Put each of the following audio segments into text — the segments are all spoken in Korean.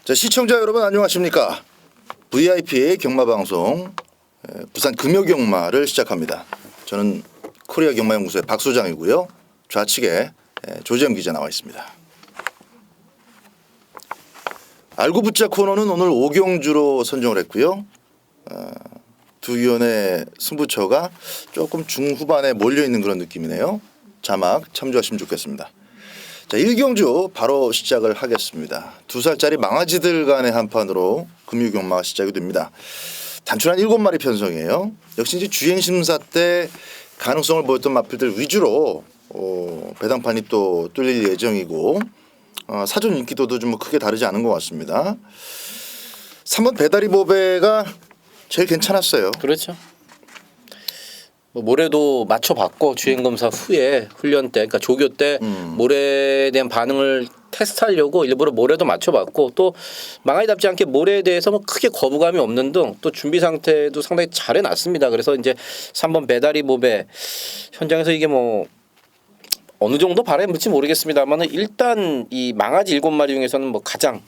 자, 시청자 여러분 안녕하십니까? VIP의 경마방송 부산 금요경마를 시작합니다. 저는 코리아 경마연구소의 박 소장이고요. 좌측에 조재영 기자 나와 있습니다. 알고 붙자 코너는 오늘 오경주로 선정을 했고요. 두 위원의 승부처가 조금 중후반에 몰려있는 그런 느낌이네요. 자막 참조하시면 좋겠습니다. 자, 1경주 바로 시작을 하겠습니다. 2살짜리 망아지들 간의 한판으로 금요경마가 시작이 됩니다. 단순한 7마리 편성이에요. 역시 이제 주행심사 때 가능성을 보였던 마필들 위주로 배당판이 또 뚫릴 예정이고 사전 인기도도 좀 크게 다르지 않은 것 같습니다. 3번 배다리 보배가 제일 괜찮았어요. 그렇죠. 모래도 맞춰봤고 주행검사 후에 훈련 때, 그러니까 조교 때 모래에 대한 반응을 테스트하려고 일부러 모래도 맞춰봤고 또 망아지답지 않게 모래에 대해서 뭐 크게 거부감이 없는 등 또 준비 상태도 상당히 잘 해놨습니다. 그래서 이제 3번 배다리 보배 현장에서 이게 뭐 어느 정도 바람이 불지 모르겠습니다만 일단 이 망아지 7마리 중에서는 뭐 가장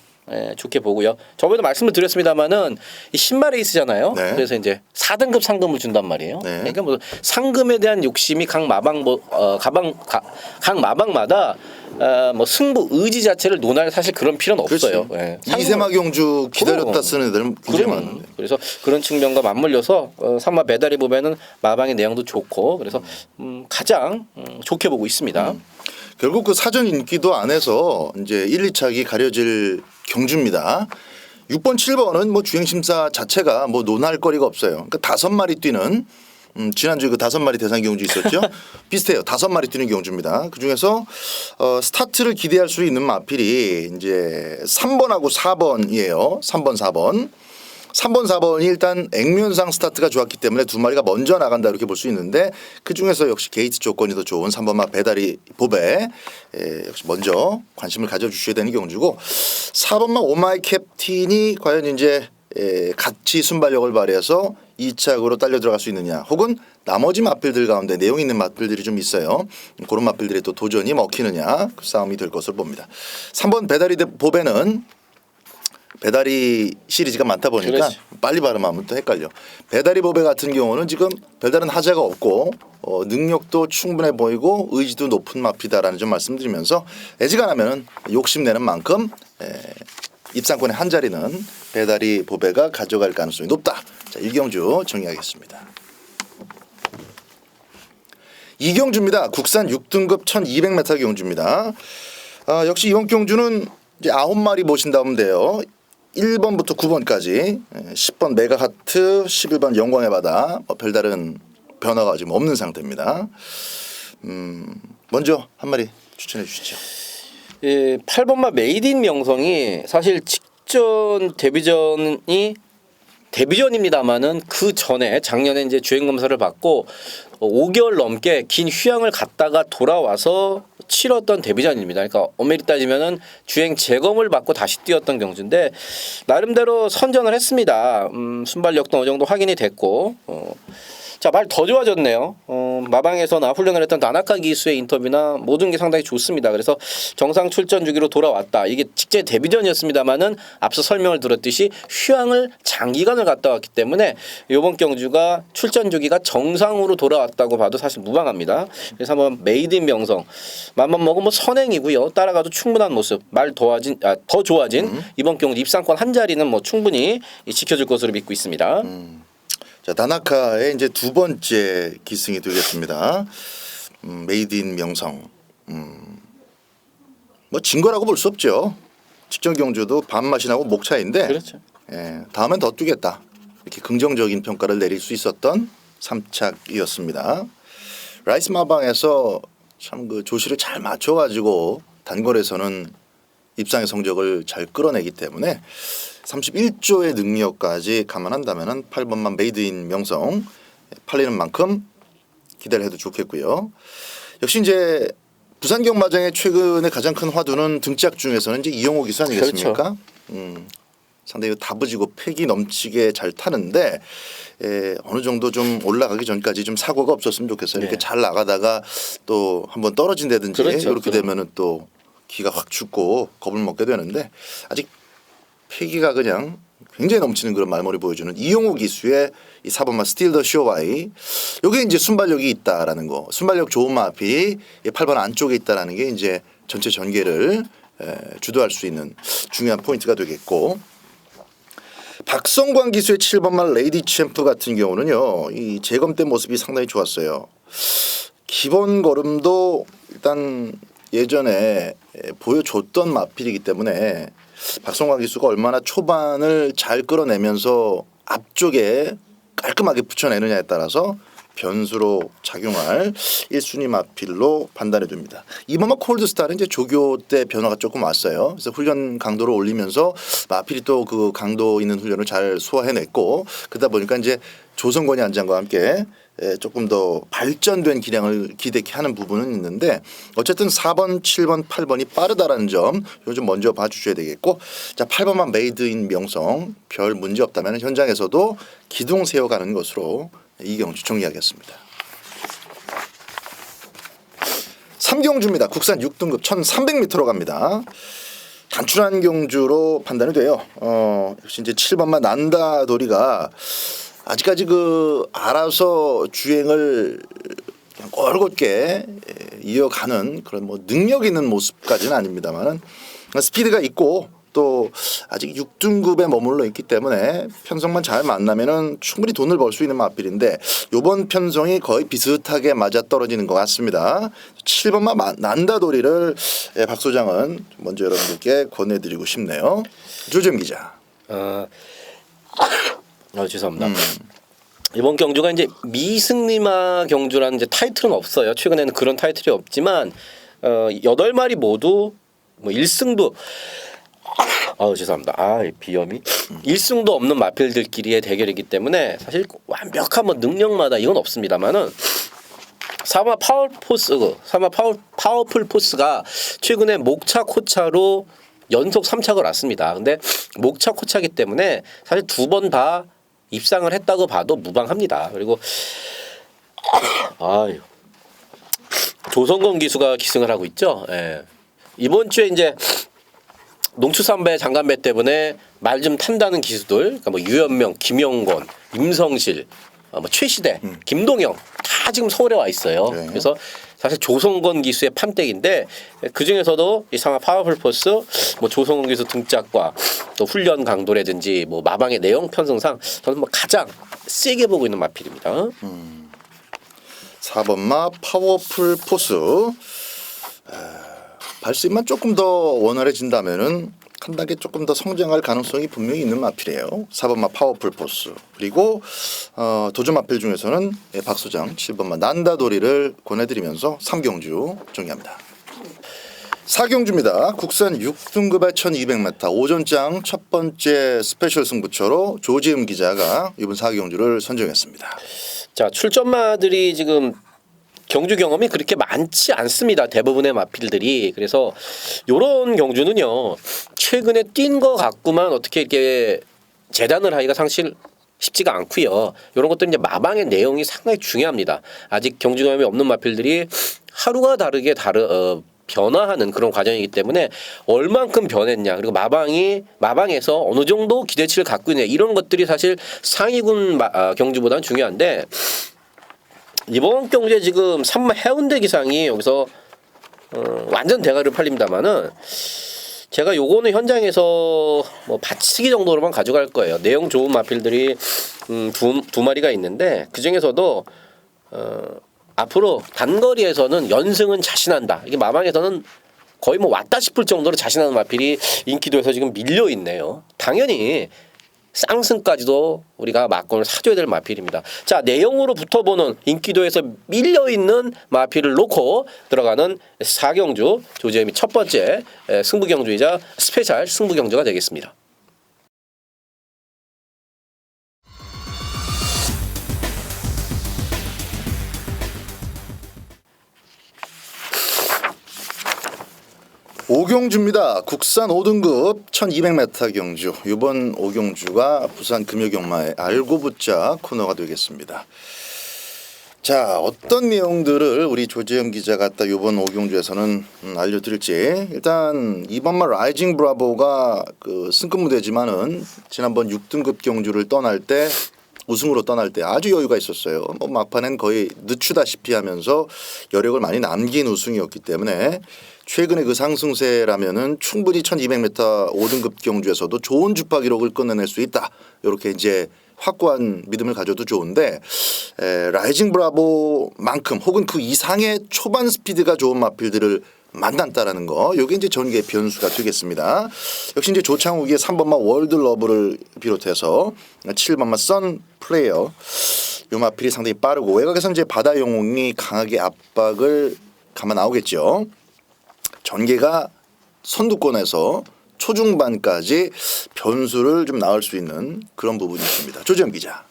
좋게 보고요. 저번에도 말씀을 드렸습니다만은 이 신마 레이스잖아요. 네. 그래서 이제 4등급 상금을 준단 말이에요. 네. 그러니까 뭐 상금에 대한 욕심이 각 마방마다 뭐 승부 의지 자체를 논할 사실 그런 필요는 없어요. 예. 이세마 경주 기다렸다 쓰는 애들은 굉장히 많은데. 그래서 그런 측면과 맞물려서 3마 배다리 보면은 마방의 내용도 좋고 그래서 가장 좋게 보고 있습니다. 결국 그 사전 인기도 안에서 이제 1, 2차기 가려질 경주입니다. 6번, 7번은 뭐 주행심사 자체가 뭐 논할 거리가 없어요. 그러니까 5마리 뛰는 지난주에 그 5마리 대상 경주 있었죠. 비슷해요. 5마리 뛰는 경주입니다. 그 중에서 스타트를 기대할 수 있는 마필이 이제 3번하고 4번이에요. 3번, 4번. 3번, 4번이 일단 액면상 스타트가 좋았기 때문에 두 마리가 먼저 나간다 이렇게 볼 수 있는데 그중에서 역시 게이트 조건이 더 좋은 3번마 배다리 보배 역시 먼저 관심을 가져주셔야 되는 경주고 4번마 오마이 캡틴이 과연 이제 같이 순발력을 발휘해서 2착으로 딸려 들어갈 수 있느냐 혹은 나머지 마필들 가운데 내용 있는 마필들이 좀 있어요. 그런 마필들의 또 도전이 먹히느냐 그 싸움이 될 것을 봅니다. 3번 배다리 보배는 배다리 시리즈가 많다 보니까 그렇지. 빨리 발음하면 또 헷갈려. 배다리 보배 같은 경우는 지금 별다른 하자가 없고 능력도 충분해 보이고 의지도 높은 마피다라는 점 말씀드리면서 애지간하면 욕심내는 만큼 입상권의 한 자리는 배다리 보배가 가져갈 가능성이 높다. 자, 1경주 정리하겠습니다. 2경주입니다. 국산 6등급 1200m 경주입니다. 역시 이번 경주는 이제 9마리 보신다면 돼요. 1번부터 9번까지 10번 메가하트 11번 영광의 바다 별다른 변화가 지금 없는 상태입니다. 먼저 한 마리 추천해 주시죠. 8번마 메이드 인 명성이 사실 직전 데뷔전입니다만은 그 전에 작년에 이제 주행 검사를 받고 5개월 넘게 긴 휴양을 갔다가 돌아와서 치렀던 데뷔전입니다. 그러니까 엄밀히 따지면은 주행 재검을 받고 다시 뛰었던 경주인데 나름대로 선전을 했습니다. 순발력도 어느 정도 확인이 됐고 자, 말 더 좋아졌네요. 마방에서나 훈련을 했던 다나카 기수의 인터뷰나 모든 게 상당히 좋습니다. 그래서 정상 출전 주기로 돌아왔다. 이게 직제 데뷔전이었습니다만은 앞서 설명을 들었듯이 휴양을 장기간을 갔다 왔기 때문에 이번 경주가 출전 주기가 정상으로 돌아왔다고 봐도 사실 무방합니다. 그래서 한번 메이드 인 명성 맘만 먹으면 뭐 선행이고요. 따라가도 충분한 모습. 더 좋아진 이번 경주 입상권 한 자리는 뭐 충분히 지켜줄 것으로 믿고 있습니다. 자, 다나카의 이제 두 번째 기승이 되겠습니다. 메이드 인 명성. 뭐 진 거라고 볼 수 없죠. 직전 경주도 반맛이 나고 목 차이인데 그렇죠. 다음엔 더 뛰겠다. 이렇게 긍정적인 평가를 내릴 수 있었던 3착이었습니다. 라이스 마방에서 참 그 조시를 잘 맞춰가지고 단거리에서는 입상의 성적을 잘 끌어내기 때문에 31조의 능력까지 감안한다면 8번만 메이드 인 명성 팔리는 만큼 기대를 해도 좋겠고요. 역시 이제 부산 경마장의 최근에 가장 큰 화두는 등짝 중에서는 이제 이영호 기수 아니겠습니까? 그렇죠. 상당히 다부지고 패기 넘치게 잘 타는데 어느 정도 좀 올라가기 전까지 좀 사고가 없었으면 좋겠어요. 이렇게 잘 나가다가 또 한번 떨어진다든지 그렇죠. 이렇게 되면은 또 기가 확 죽고 겁을 먹게 되는데 아직 패기가 그냥 굉장히 넘치는 그런 말머리 보여주는 이용호 기수의 이 4번마 스틸 더 쇼와이. 요게 이제 순발력이 있다라는 거. 순발력 좋은 마필이 8번 안쪽에 있다라는 게 이제 전체 전개를 주도할 수 있는 중요한 포인트가 되겠고. 박성광 기수의 7번마 레이디 챔프 같은 경우는요. 이 재검 때 모습이 상당히 좋았어요. 기본 걸음도 일단 예전에 보여줬던 마필이기 때문에 박성광 기수가 얼마나 초반을 잘 끌어내면서 앞쪽에 깔끔하게 붙여내느냐에 따라서 변수로 작용할 1순위 마필로 판단해 둡니다. 이번만 콜드스타는 이제 조교 때 변화가 조금 왔어요. 그래서 훈련 강도를 올리면서 마필이 또 그 강도 있는 훈련을 잘 소화해냈고 그러다 보니까 이제 조성권이 안장과 함께 조금 더 발전된 기량을 기대케 하는 부분은 있는데 어쨌든 4번, 7번, 8번이 빠르다라는 점 요즘 먼저 봐주셔야 되겠고 자 8번만 메이드인 명성 별 문제 없다면 현장에서도 기둥 세워가는 것으로 이 경주 정리하겠습니다. 3경주입니다. 국산 6등급 1300m로 갑니다. 단출한 경주로 판단이 돼요. 역시 이제 7번만 난다도리가 아직까지 그 알아서 주행을 그냥 꼴곧게 이어가는 그런 뭐 능력 있는 모습까지는 아닙니다만은 스피드가 있고 또 아직 6등급에 머물러 있기 때문에 편성만 잘 만나면은 충분히 돈을 벌 수 있는 마필인데 이번 편성이 거의 비슷하게 맞아 떨어지는 것 같습니다. 7번만 난다도리를 박 소장은 먼저 여러분들께 권해드리고 싶네요. 조재임 기자. 죄송합니다. 이번 경주가 이제 미승리마 경주라는 이제 타이틀은 없어요. 최근에는 그런 타이틀이 없지만 8마리 모두 뭐 1승도 죄송합니다. 비염이 1승도 없는 마필들끼리의 대결이기 때문에 사실 완벽한 뭐 능력마다 이건 없습니다만은 사마 파워풀 포스가 최근에 목차 코차로 연속 3착을 왔습니다. 근데 목차 코차기 때문에 사실 2번 다 입상을 했다고 봐도 무방합니다. 그리고 조성건 기수가 기승을 하고 있죠. 이번 주에 이제 농축산배 장간배 때문에 말 좀 탄다는 기수들, 그러니까 뭐 유현명, 김영권, 임성실, 뭐 최시대, 김동영 다 지금 서울에 와 있어요. 네. 그래서 사실 조성건 기수의 판때기인데 그 중에서도 이 상하 파워풀 포스, 뭐 조성건 기수 등짝과 또 훈련 강도라든지 뭐 마방의 내용 편성상 저는 뭐 가장 세게 보고 있는 마필입니다. 4번마 파워풀 포스. 발수입만 조금 더 원활해진다면은 한 단계 조금 더 성장할 가능성이 분명히 있는 마필이에요. 4번마 파워풀 포스. 그리고 도전 마필 중에서는 박 소장 7번마 난다도리를 권해드리면서 3경주 정리합니다. 4경주입니다. 국산 6등급의 1200m 오전장 첫 번째 스페셜 승부처로 조지음 기자가 이번 4경주를 선정했습니다. 자, 출전마들이 지금 경주 경험이 그렇게 많지 않습니다. 대부분의 마필들이. 그래서 요런 경주는요. 최근에 뛴 거 갖고만 어떻게 이렇게 재단을 하기가 사실 쉽지가 않고요. 이런 것들은 이제 마방의 내용이 상당히 중요합니다. 아직 경주 경험이 없는 마필들이 하루가 다르게 변화하는 그런 과정이기 때문에 얼만큼 변했냐, 그리고 마방에서 어느 정도 기대치를 갖고 있냐, 이런 것들이 사실 상위군 경주보다는 중요한데 이번 경주에 지금 3마 해운대 기상이 여기서 완전 대가를 팔립니다만은 제가 요거는 현장에서 뭐 받치기 정도로만 가져갈 거예요. 내용 좋은 마필들이 두 마리가 있는데 그 중에서도 앞으로 단거리에서는 연승은 자신한다. 이게 마방에서는 거의 뭐 왔다 싶을 정도로 자신하는 마필이 인기도에서 지금 밀려 있네요. 당연히 쌍승까지도 우리가 막권을 사줘야 될 마필입니다. 자, 내용으로 붙어보는 인기도에서 밀려있는 마필을 놓고 들어가는 4경주 조재임이 첫 번째 승부경주이자 스페셜 승부경주가 되겠습니다. 오경주입니다. 국산 5등급 1200m 경주. 이번 오경주가 부산 금요경마의 알고 붙자 코너가 되겠습니다. 자, 어떤 내용들을 우리 조재현 기자가 딱 이번 오경주에서는 알려드릴지. 일단 이번만 라이징 브라보가 그 승급 무대지만은 지난번 6등급 경주를 떠날 때 우승으로 떠날 때 아주 여유가 있었어요. 뭐 막판엔 거의 늦추다시피 하면서 여력을 많이 남긴 우승이었기 때문에 최근에 그 상승세라면은 충분히 1200m 5등급 경주에서도 좋은 주파 기록을 끊어낼 수 있다. 이렇게 이제 확고한 믿음을 가져도 좋은데 라이징 브라보만큼 혹은 그 이상의 초반 스피드가 좋은 마필들을 만났다라는 거, 이게 이제 전개 변수가 되겠습니다. 역시 이제 조창욱의 3번마 월드 러브를 비롯해서 7번마 선 플레이어, 요 마필이 상당히 빠르고 외곽에서 이제 바다 영웅이 강하게 압박을 감아 나오겠죠. 전개가 선두권에서 초중반까지 변수를 좀 낳을 수 있는 그런 부분이 있습니다. 조재현 기자.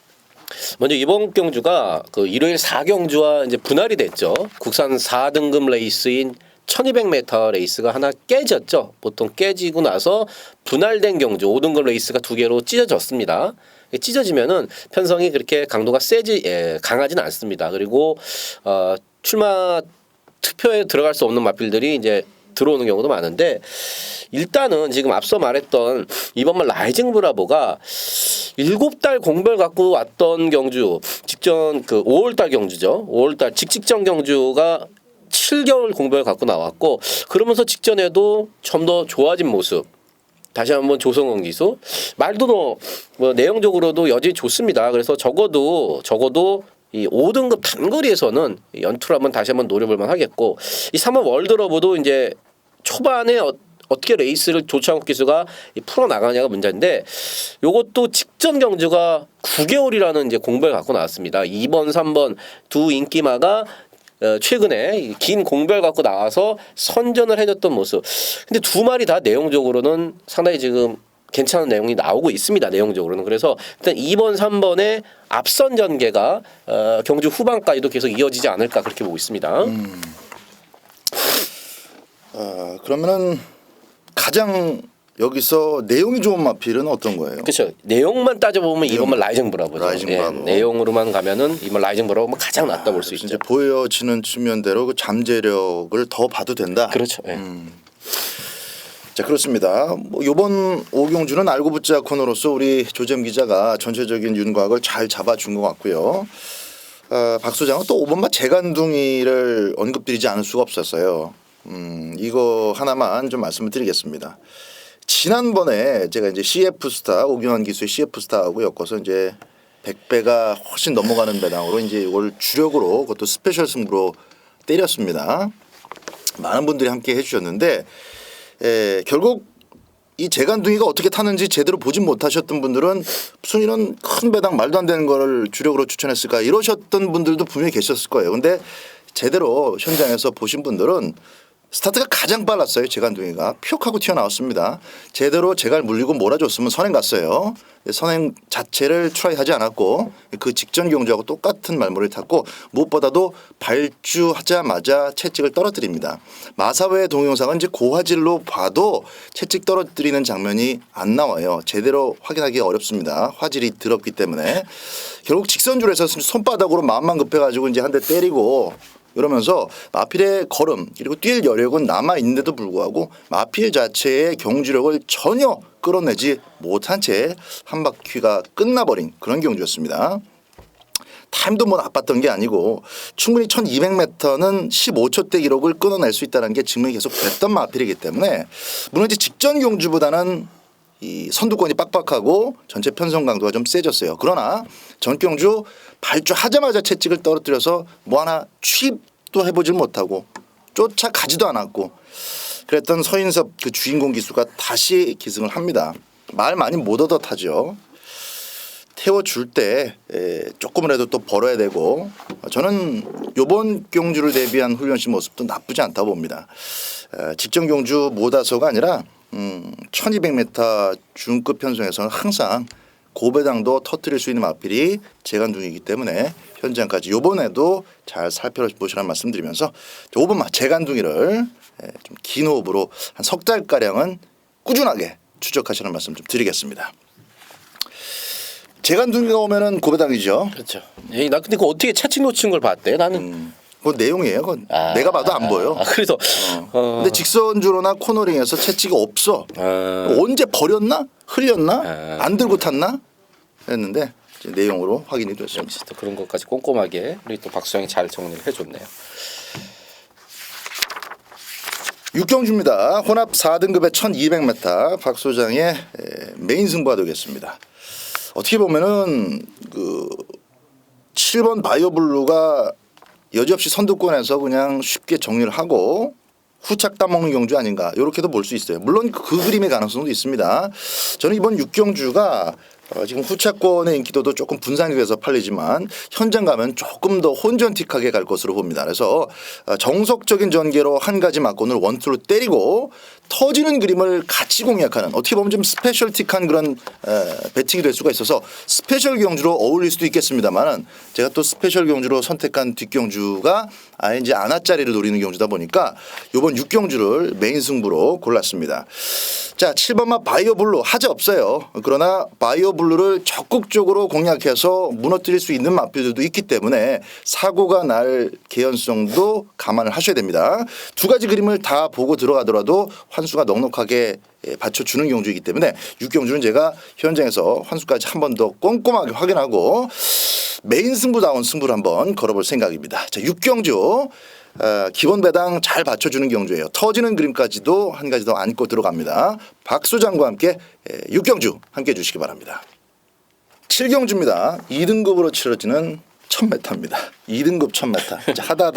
먼저 이번 경주가 그 일요일 4경주와 이제 분할이 됐죠. 국산 4등급 레이스인 1200m 레이스가 하나 깨졌죠. 보통 깨지고 나서 분할된 경주 5등급 레이스가 2개로 찢어졌습니다. 찢어지면은 편성이 그렇게 강도가 강하지는 않습니다. 그리고 출마 투표에 들어갈 수 없는 마필들이 이제 들어오는 경우도 많은데, 일단은 지금 앞서 말했던 이번만 라이징 브라보가 7달 공별 갖고 왔던 경주, 직전 그 5월달 경주죠. 5월달 직전 경주가 7개월 공별 갖고 나왔고, 그러면서 직전에도 좀 더 좋아진 모습. 다시 한번 조성원 기수 말도 뭐 내용적으로도 여전히 좋습니다. 그래서 적어도 이 5등급 단거리에서는 연투를 한번 다시 한번 노려볼만 하겠고, 이 3월 월드러브도 이제 초반에 어떻게 레이스를 조창욱 기수가 풀어 나가냐가 문제인데, 요것도 직전 경주가 9개월이라는 이제 공백을 갖고 나왔습니다. 2번, 3번 두 인기마가 최근에 긴 공별 갖고 나와서 선전을 해줬던 모습. 근데 두 마리 다 내용적으로는 상당히 지금 괜찮은 내용이 나오고 있습니다. 내용적으로는. 그래서 일단 2번, 3번의 앞선 전개가 경주 후반까지도 계속 이어지지 않을까 그렇게 보고 있습니다. 그러면은 가장 여기서 내용이 좋은 마필은 어떤 거예요? 그렇죠. 내용만 따져보면 이번만 라이징 브라보죠. 라이징 브라보. 내용으로만 가면은 이번 라이징 브라보가 가장 낫다 볼 수 있죠. 이제 보여지는 측면대로 그 잠재력을 더 봐도 된다. 그렇죠. 자, 그렇습니다. 뭐 이번 오경주는 알고 붙자 코너로서 우리 조재현 기자가 전체적인 윤곽을 잘 잡아준 것 같고요. 박 소장은 또 5번마 재간둥이를 언급드리지 않을 수가 없었어요. 이거 하나만 좀 말씀을 드리겠습니다. 지난번에 제가 이제 CF 스타 오경환 기수의 CF 스타하고 엮어서 이제 100배가 훨씬 넘어가는 배당으로 이제 이걸 주력으로 그것도 스페셜 승부로 때렸습니다. 많은 분들이 함께 해주셨는데 결국 이 재간둥이가 어떻게 타는지 제대로 보진 못하셨던 분들은 무슨 이런 큰 배당 말도 안 되는 거를 주력으로 추천했을까 이러셨던 분들도 분명히 계셨을 거예요. 근데 제대로 현장에서 보신 분들은 스타트가 가장 빨랐어요. 재간둥이가 퓨 하고 튀어나왔습니다. 제대로 재갈 물리고 몰아줬으면 선행 갔어요. 선행 자체를 트라이하지 않았고 그 직전 경주하고 똑같은 말모를 탔고 무엇보다도 발주하자마자 채찍을 떨어뜨립니다. 마사회 동영상은 이제 고화질로 봐도 채찍 떨어뜨리는 장면이 안 나와요. 제대로 확인하기 어렵습니다. 화질이 더럽기 때문에 결국 직선줄에서 손바닥으로 마음만 급해가지고 이제 한 대 때리고 이러면서 마필의 걸음 그리고 뛸 여력은 남아 있는데도 불구하고 마필 자체의 경주력을 전혀 끌어내지 못한 채 한 바퀴가 끝나버린 그런 경주였습니다. 타임도 뭐 나빴던 게 아니고 충분히 1200m는 15초대 기록을 끊어낼 수 있다는 게 증명이 계속 됐던 마필이기 때문에 물론 이제 직전 경주보다는 이 선두권이 빡빡하고 전체 편성 강도가 좀 세졌어요. 그러나 전경주 발주하자마자 채찍을 떨어뜨려서 뭐 하나 취입도 해보질 못하고 쫓아가지도 않았고 그랬던 서인섭 그 주인공 기수가 다시 기승을 합니다. 말 많이 못 얻어 타죠. 태워줄 때 조금이라도 또 벌어야 되고 저는 이번 경주를 대비한 훈련시 모습도 나쁘지 않다고 봅니다. 직전 경주 못와서가 아니라 1200m 중급 편성에서는 항상 고배당도 터뜨릴 수 있는 마필이 재간둥이기 때문에 현장까지 이번에도 잘 살펴보시라는 말씀드리면서 5번마 재간둥이를 좀 긴 호흡으로 한 석 달가량은 꾸준하게 추적하시는 말씀 좀 드리겠습니다. 재간둥이가 오면은 고배당이죠. 그렇죠. 에이, 나 근데 그 어떻게 채찍 놓친 걸 봤대? 나는 그 내용이에요. 그건 내가 봐도 안 보여. 그래서 근데 직선주로나 코너링에서 채찍이 없어. 언제 버렸나? 흘렸나? 안 들고 탔나? 했는데 이제 내용으로 확인이 됐습니다. 역시 또 그런 것까지 꼼꼼하게 우리 또 박수영이 잘 정리를 해줬네요. 육경주입니다. 혼합 4등급의 1200m 박 소장의 메인 승부가 되겠습니다. 어떻게 보면은 그 7번 바이오블루가 여지없이 선두권에서 그냥 쉽게 정리를 하고 후착 따먹는 경주 아닌가 이렇게도 볼 수 있어요. 물론 그 그림의 가능성도 있습니다. 저는 이번 육경주가 지금 후차권의 인기도도 조금 분산이 돼서 팔리지만 현장 가면 조금 더 혼전틱하게 갈 것으로 봅니다. 그래서 정석적인 전개로 한 가지 막건을 원투로 때리고 터지는 그림을 같이 공략하는 어떻게 보면 좀 스페셜틱한 그런 배팅이 될 수가 있어서 스페셜 경주로 어울릴 수도 있겠습니다만은 제가 또 스페셜 경주로 선택한 뒷경주가 아예 이제 안아짜리를 노리는 경주다 보니까 이번 6경주를 메인 승부로 골랐습니다. 자, 7번마 바이오블루 하자 없어요. 그러나 바이오블루를 적극적으로 공략해서 무너뜨릴 수 있는 마필들도 있기 때문에 사고가 날 개연성도 감안을 하셔야 됩니다. 두 가지 그림을 다 보고 들어가더라도 환수가 넉넉하게 받쳐주는 경주이기 때문에 6경주는 제가 현장에서 환수까지 한 번 더 꼼꼼하게 확인하고 메인 승부다운 승부를 한번 걸어볼 생각입니다. 자, 6경주 기본 배당 잘 받쳐주는 경주예요. 터지는 그림까지도 한 가지 더 안고 들어갑니다. 박 소장과 함께 6경주 함께 해주시기 바랍니다. 7경주입니다. 2등급으로 치러지는 1000m입니다. 2등급 1000m. 하다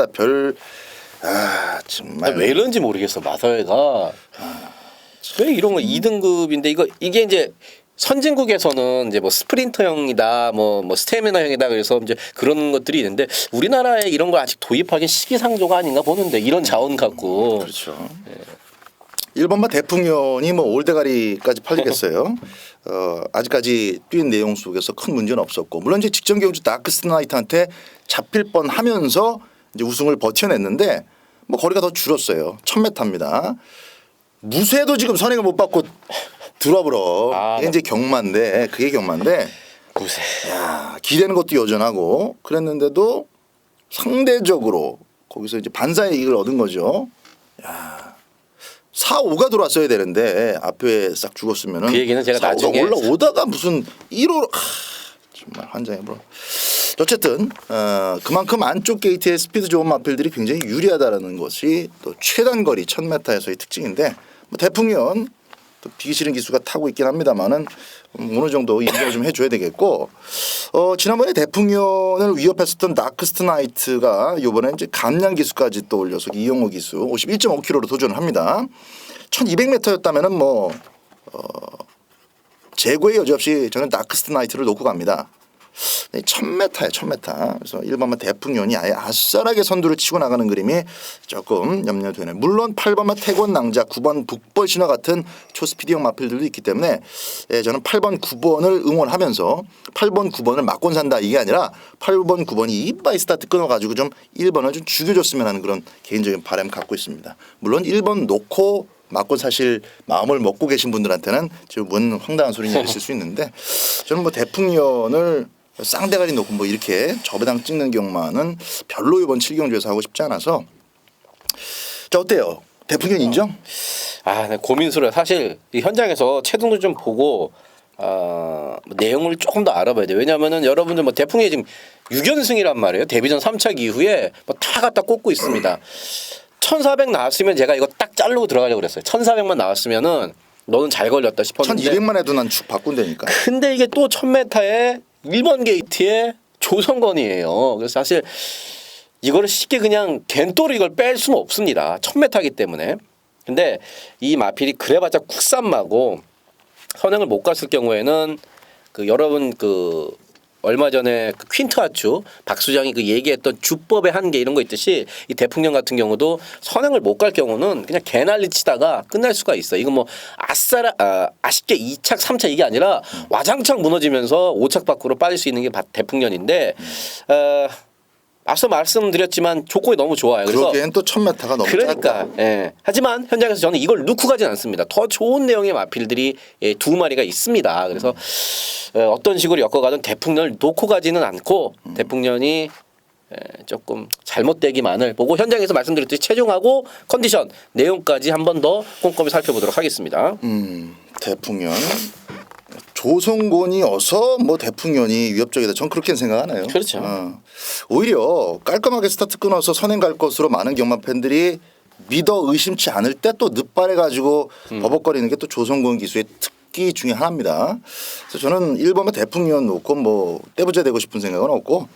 정말 왜 이런지 모르겠어 마서회가 왜 이런 거 2등급인데 이게 이제 선진국에서는 이제 뭐 스프린터형이다, 뭐 스태미너형이다 그래서 이제 그런 것들이 있는데 우리나라에 이런 걸 아직 도입하기 시기상조가 아닌가 보는데 이런 자원 갖고 그렇죠. 1번마 대풍년이 뭐 올대가리까지 팔리겠어요. 아직까지 뛴 내용 속에서 큰 문제는 없었고 물론 이제 직전 경주 다크스트 나이트한테 잡힐 뻔하면서 이제 우승을 버텨냈는데 뭐 거리가 더 줄었어요. 1000m입니다. 무쇠도 지금 선행을 못 받고 들어버려. 이게 이제 경마인데 그게 경마인데 무쇠. 야, 기대는 것도 여전하고 그랬는데도 상대적으로 거기서 이제 반사의 이익을 얻은 거죠. 야, 4, 5가 들어왔어야 되는데 앞에 싹 죽었으면은 그 얘기는 제가 4, 5가 나중에 올라오다가 무슨 1호 정말 환장해버려. 어쨌든 그만큼 안쪽 게이트의 스피드 좋은 마필들이 굉장히 유리하다라는 것이 또 최단 거리 1000m에서의 특징인데 뭐 대풍년 또 비기 싫은 기수가 타고 있긴 합니다만은 어느 정도 인정을 좀 해줘야 되겠고 지난번에 대풍년을 위협했었던 다크스트 나이트가 이번에 이제 감량 기수까지 또 올려서 이영호 기수 51.5kg로 도전을 합니다. 1200m였다면은 뭐 재고의 여지 없이 저는 다크스트 나이트를 놓고 갑니다. 1000m에 1000m. 그래서 1번마 대풍년이 아예 아싸하게 선두를 치고 나가는 그림이 조금 염려되네. 물론 8번마 태권 낭자, 9번 북벌 신화 같은 초스피디형 마필들도 있기 때문에 저는 8번 9번을 응원하면서 8번 9번을 맞고 산다 이게 아니라 8번 9번이 이빠이 스타트 끊어가지고 좀 1번을 좀 죽여줬으면 하는 그런 개인적인 바람 갖고 있습니다. 물론 1번 놓고 맞고 사실 마음을 먹고 계신 분들한테는 지금 뭔 황당한 소리냐 있을 수 있는데 저는 뭐 대풍년을 쌍대가리 놓고 뭐 이렇게 저배당 찍는 경우만은 별로 이번 7경주에서 하고 싶지 않아서 자 어때요? 대풍년 인정? 네, 고민스러워. 사실 이 현장에서 체등도 좀 보고 내용을 조금 더 알아봐야 돼요. 왜냐하면은 여러분들 뭐 대풍년이 지금 6연승이란 말이에요. 데뷔전 3착 이후에 뭐 다 갖다 꽂고 있습니다. 1400 나왔으면 제가 이거 딱 자르고 들어가려고 그랬어요. 1400만 나왔으면은 너는 잘 걸렸다 싶었는데 1200만 해도 난 축 바꾼다니까. 근데 이게 또 1000m에 1번 게이트에 조성건이에요. 그래서 사실 이거를 쉽게 그냥 겐또로 이걸 뺄 수는 없습니다. 1000m이기 때문에. 근데 이 마필이 그래봤자 국산마고 선행을 못 갔을 경우에는 여러분 얼마 전에 퀸트 하추 박수장이 얘기했던 주법의 한계 이런 거 있듯이 이 대풍년 같은 경우도 선행을 못 갈 경우는 그냥 개난리 치다가 끝날 수가 있어. 이거 뭐 아쉽게 2착 3착 이게 아니라 와장창 무너지면서 5착 밖으로 빠질 수 있는 게 대풍년인데 앞서 말씀드렸지만 조건이 너무 좋아요. 그래서 그러기엔 또 1000m가 너무 그러니까 짧고. 예. 하지만 현장에서 저는 이걸 넣고 가진 않습니다. 더 좋은 내용의 마필들이 두 마리가 있습니다. 그래서 어떤 식으로 엮어가든 대풍년을 놓고 가지는 않고 대풍년이 조금 잘못되기만을 보고 현장에서 말씀드렸듯이 최종하고 컨디션 내용까지 한 번 더 꼼꼼히 살펴보도록 하겠습니다. 대풍년 조성곤이 어서 뭐 대풍년이 위협적이다. 전 그렇게 생각하나요? 그렇죠. 오히려 깔끔하게 스타트 끊어서 선행 갈 것으로 많은 경마 팬들이 믿어 의심치 않을 때 또 늦발해 가지고 버벅거리는 게 또 조성곤 기수의 특기 중에 하나입니다. 그래서 저는 1번만 대풍년 놓고 뭐 떼부자 되고 싶은 생각은 없고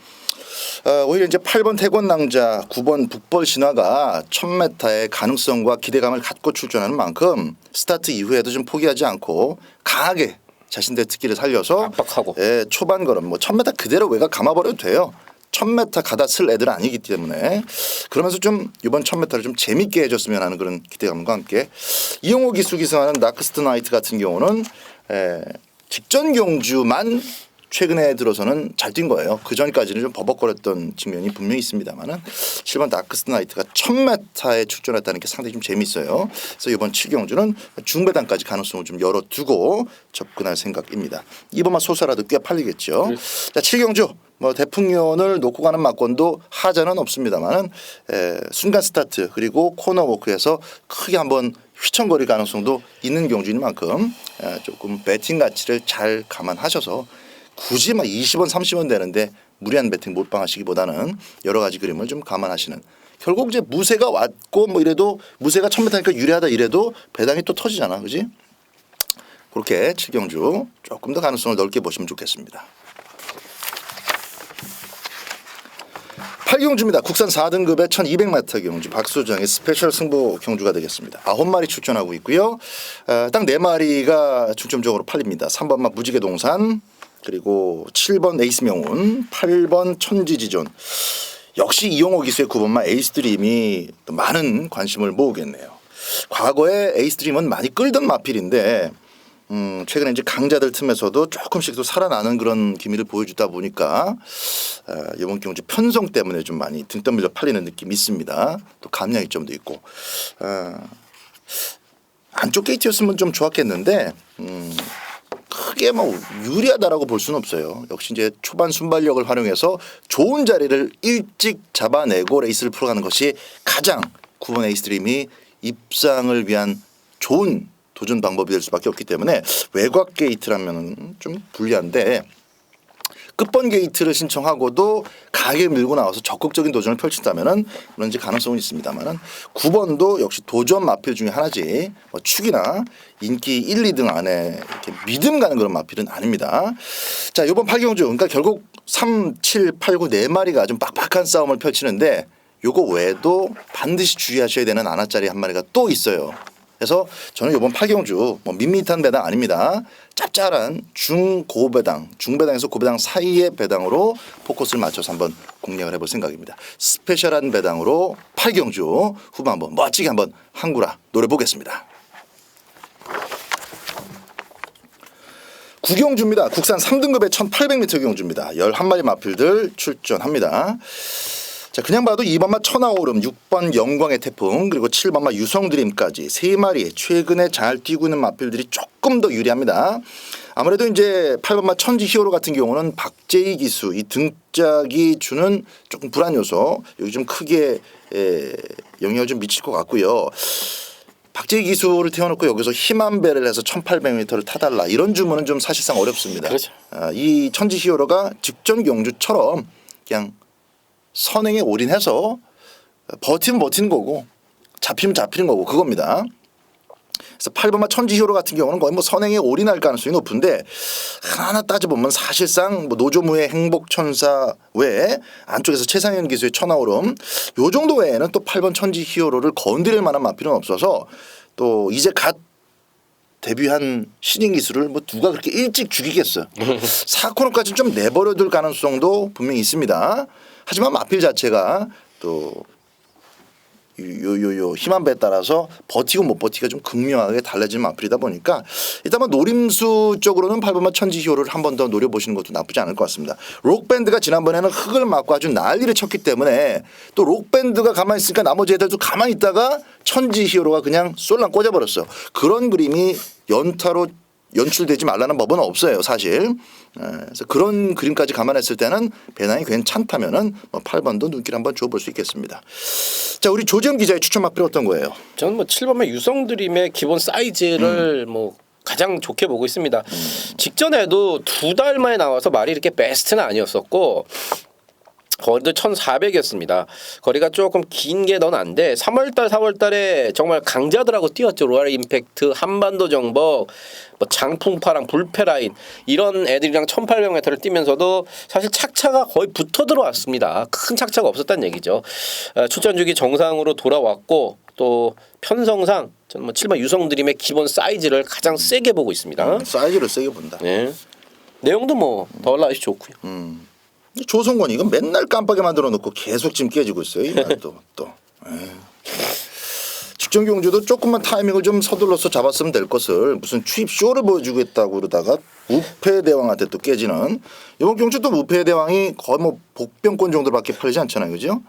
오히려 이제 8번 태권낭자, 9번 북벌 신화가 1000m의 가능성과 기대감을 갖고 출전하는 만큼 스타트 이후에도 좀 포기하지 않고 강하게 자신들의 특기를 살려서 압박하고. 초반 걸음 뭐 1000m 그대로 외곽 감아버려도 돼요. 1000m 가다 쓸 애들은 아니기 때문에 그러면서 좀 이번 1000m를 좀 재밌게 해줬으면 하는 그런 기대감과 함께 이용호 기수 기승하는 나크스트 나이트 같은 경우는 직전 경주만 최근에 들어서는 잘 뛴 거예요. 그 전까지는 좀 버벅거렸던 측면이 분명히 있습니다만은 7번 다크스트 나이트가 1000m에 출전했다는 게 상당히 좀 재밌어요. 그래서 이번 7경주는 중배당까지 가능성을 좀 열어두고 접근할 생각입니다. 이번만 소사라도 꽤 팔리겠죠. 자, 7경주 뭐 대풍년을 놓고 가는 막권도 하자는 없습니다만은 순간 스타트 그리고 코너 워크에서 크게 한번 휘청거릴 가능성도 있는 경주인 만큼 조금 배팅 가치를 잘 감안하셔서 굳이 막 20원 30원 되는데 무리한 배팅 몰빵하시기보다는 여러 가지 그림을 좀 감안하시는 결국 이제 무쇠가 왔고 뭐 이래도 무쇠가 1000m니까 유리하다 이래도 배당이 또 터지잖아. 그지? 그렇게 7경주 조금 더 가능성을 넓게 보시면 좋겠습니다. 8경주입니다. 국산 4등급의 1200m 경주 박수정의 스페셜 승부 경주가 되겠습니다. 9마리 출전하고 있고요. 딱 4마리가 중점적으로 팔립니다. 3번만 무지개 동산 그리고 7번 에이스 명운 8번 천지지존 역시 이용호 기수의 9번만 에이스 드림이 또 많은 관심을 모으겠네요. 과거에 에이스 드림은 많이 끌던 마필인데 최근에 이제 강자들 틈에서도 조금씩 또 살아나는 그런 기미를 보여주다 보니까 이번 경주 편성 때문에 좀 많이 등 떠밀려 팔리는 느낌이 있습니다. 또 감량 이점도 있고 안쪽 게이트였으면 좀 좋았겠는데 크게 뭐 유리하다라고 볼 수는 없어요. 역시 이제 초반 순발력을 활용해서 좋은 자리를 일찍 잡아내고 레이스를 풀어가는 것이 가장 9번 에이스 드림이 입상을 위한 좋은 도전 방법이 될 수밖에 없기 때문에 외곽 게이트라면 좀 불리한데 끝번 게이트를 신청하고도 강하게 밀고 나와서 적극적인 도전을 펼친다면은 물론 이제 가능성은 있습니다만은 9번도 역시 도전 마필 중에 하나지 뭐 축이나 인기 1, 2등 안에 이렇게 믿음 가는 그런 마필은 아닙니다. 자, 이번 8경주 그러니까 결국 3, 7, 8, 9 4마리가 좀 빡빡한 싸움을 펼치는데 요거 외에도 반드시 주의하셔야 되는 하나짜리 한 마리가 또 있어요. 그래서 저는 이번 8경주 뭐 밋밋한 배당 아닙니다. 짭짤한 중고배당, 중배당에서 고배당 사이의 배당으로 포커스를 맞춰서 한번 공략을 해볼 생각입니다. 스페셜한 배당으로 8경주 후반 한번 멋지게 한번 한구라 노려보겠습니다. 9경주입니다. 국산 3등급의 1800m 경주입니다. 11마리 마필들 출전합니다. 자, 그냥 봐도 2번마 천하오름, 6번 영광의 태풍, 그리고 7번마 유성드림까지 3마리 최근에 잘 뛰고 있는 마필들이 조금 더 유리합니다. 아무래도 이제 8번마 천지 히어로 같은 경우는 박재희 기수 이 등짝이 주는 조금 불안 요소 여기 좀 크게 영향을 좀 미칠 것 같고요. 박재희 기수를 태워놓고 여기서 힘한 배를 해서 1800m를 타달라 이런 주문은 좀 사실상 어렵습니다. 그렇죠. 이 천지 히어로가 직전 경주처럼 그냥 선행에 올인해서 버티면 버티는 거고 잡히면 잡히는 거고 그겁니다. 그래서 8번마 천지 히어로 같은 경우는 거의 뭐 선행에 올인할 가능성이 높은데 하나하나 따져보면 사실상 뭐 노조무의 행복천사 외에 안쪽에서 최상현 기수의 천하오름 요 정도 외에는 또 8번 천지 히어로를 건드릴 만한 마필은 없어서 또 이제 갓 데뷔한 신인 기수를 뭐 누가 그렇게 일찍 죽이겠어요. 4코너까지 좀 내버려둘 가능성도 분명히 있습니다. 하지만 마필 자체가 또 요 힘한 배에 따라서 버티고 못 버티기가 좀 극명하게 달라지는 마필이다 보니까 일단 뭐 노림수 쪽으로는 8번마 천지효를 한 번 더 노려보시는 것도 나쁘지 않을 것 같습니다. 록밴드가 지난번에는 흙을 맞고 아주 난리를 쳤기 때문에 또 록밴드가 가만히 있으니까 나머지 애들도 가만히 있다가 천지히어로가 그냥 쏠랑 꽂아버렸어. 그런 그림이 연타로 연출되지 말라는 법은 없어요, 사실. 그래서 그런 그림까지 감안했을 때는 배낭이 괜찮다면은 뭐 8번도 눈길 한번 줘볼 수 있겠습니다. 자, 우리 조지현 기자의 추천 마필 어떤 거예요? 저는 뭐 7번의 유성드림의 기본 사이즈를 뭐 가장 좋게 보고 있습니다. 직전에도 2달 만에 나와서 말이 이렇게 베스트는 아니었었고 거리도 1,400이었습니다. 거리가 조금 긴 게 넌 안 돼. 3월달, 4월달에 정말 강자들하고 뛰었죠. 로얄 임팩트, 한반도 정복, 뭐 장풍파랑 불페라인 이런 애들이랑 1,800m를 뛰면서도 사실 착차가 거의 붙어 들어왔습니다. 큰 착차가 없었다는 얘기죠. 출전 주기 정상으로 돌아왔고 또 편성상 저는 뭐 7번 유성드림의 기본 사이즈를 가장 세게 보고 있습니다. 사이즈를 세게 본다. 네. 내용도 뭐 더라이트 좋고요. 조성권이 이건 맨날 깜빡이 만들어 놓고 계속 지금 깨지고 있어요. 이 말도 또. 직전 경주도 조금만 타이밍을 좀 서둘러서 잡았으면 될 것을 무슨 취입 쇼를 보여주겠다고 그러다가 우패 대왕한테 또 깨지는 이번 경주도 우패 대왕이 거의 뭐 복병권 정도밖에 팔리지 않잖아요, 그죠?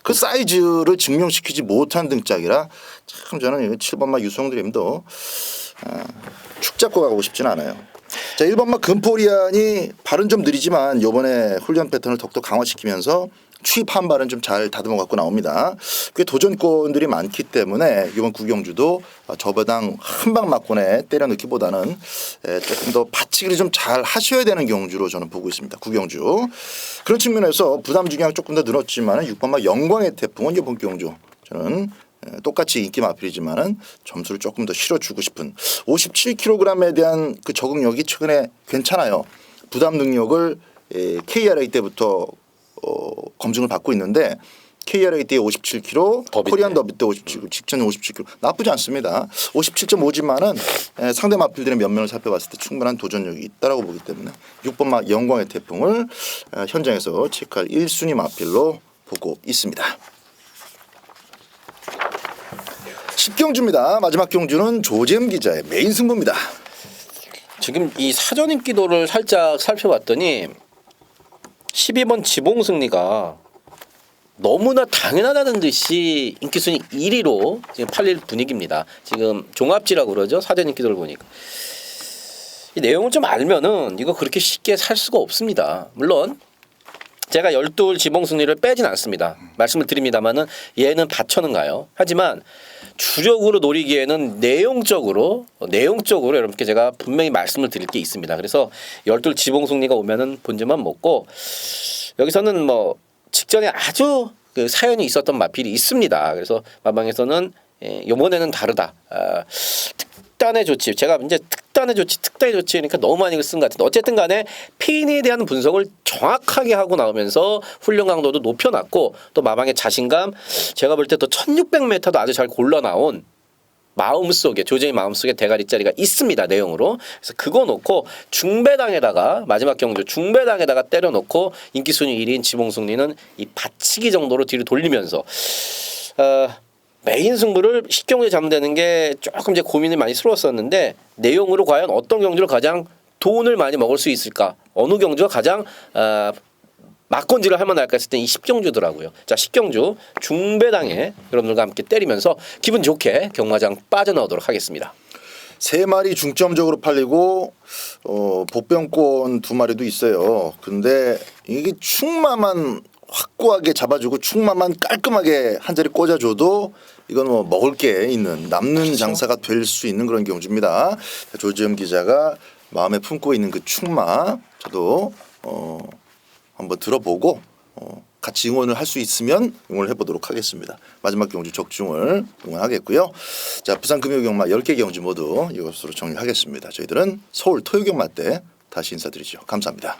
그 사이즈를 증명시키지 못한 등짝이라 참 저는 7번마 유성드림도 축 잡고 가고 싶지는 않아요. 자, 1번마 금포리안이 발은 좀 느리지만 이번에 훈련 패턴을 더욱더 강화시키면서 취입 한 발은 좀 잘 다듬어 갖고 나옵니다. 꽤 도전권들이 많기 때문에 이번 구경주도 저배당 한 방 맞고내 때려 넣기보다는 조금 더 받치기를 좀 잘 하셔야 되는 경주로 저는 보고 있습니다. 구경주. 그런 측면에서 부담 중량이 조금 더 늘었지만 6번마 영광의 태풍은 이번 경주 저는 똑같이 인기 마필이지만은 점수를 조금 더 실어주고 싶은 57kg에 대한 그 적응력이 최근에 괜찮아요. 부담 능력을 KRA 때부터 검증을 받고 있는데 KRA 때 57kg, 코리안 더비 때 57kg, 직전 57kg 나쁘지 않습니다. 57.5지만은 상대 마필들의 면면을 살펴봤을 때 충분한 도전력이 있다라고 보기 때문에 6번 영광의 태풍을 현장에서 체크할 1순위 마필로 보고 있습니다. 10경주입니다. 마지막 경주는 조재임 기자의 메인 승부입니다. 지금 이 사전 인기도를 살짝 살펴봤더니 12번 지봉승리가 너무나 당연하다는 듯이 인기순위 1위로 지금 팔릴 분위기입니다. 지금 종합지라고 그러죠. 사전 인기도를 보니까. 이 내용을 좀 알면은 이거 그렇게 쉽게 살 수가 없습니다. 물론 제가 12홀 지봉승리를 빼진 않습니다. 말씀을 드립니다만은 얘는 받쳐는 가요. 하지만 주력으로 노리기에는 내용적으로 여러분께 제가 분명히 말씀을 드릴 게 있습니다. 그래서 12홀 지봉승리가 오면은 본즈만 먹고 여기서는 뭐 직전에 아주 그 사연이 있었던 마필이 있습니다. 그래서 마방에서는 이번에는 다르다. 특단의 조치. 제가 이제 특단의 조치 그러니까 너무 많이 쓴 것 같은데 어쨌든 간에 페인에 대한 분석을 정확하게 하고 나오면서 훈련 강도도 높여놨고 또 마방의 자신감 제가 볼 때 또 1600m도 아주 잘 골라 나온 마음속에 조재의 마음속에 대가리짜리가 있습니다. 내용으로. 그래서 그거 놓고 중배당에다가 마지막 경주 중배당에다가 때려놓고 인기순위 1위인 지봉승리는 이 받치기 정도로 뒤로 돌리면서 메인 승부를 10경주에 잡는다는 게 조금 이제 고민이 많이 스러웠었는데 내용으로 과연 어떤 경주를 가장 돈을 많이 먹을 수 있을까? 어느 경주가 가장 막건지를 할 만할까 했을 때 이 10경주더라고요. 자, 10경주 중배당에 여러분들과 함께 때리면서 기분 좋게 경마장 빠져나오도록 하겠습니다. 3마리 중점적으로 팔리고 복병권 2마리도 있어요. 근데 이게 충마만 확고하게 잡아주고 충마만 깔끔하게 한 자리 꽂아줘도 이건 뭐 먹을 게 있는 남는 그렇죠. 장사가 될 수 있는 그런 경주입니다. 조지현 기자가 마음에 품고 있는 그 충마 저도 한번 들어보고 같이 응원을 할 수 있으면 응원을 해보도록 하겠습니다. 마지막 경주 적중을 응원하겠고요. 자, 부산금요경마 10개 경주 모두 이것으로 정리하겠습니다. 저희들은 서울 토요경마 때 다시 인사드리죠. 감사합니다.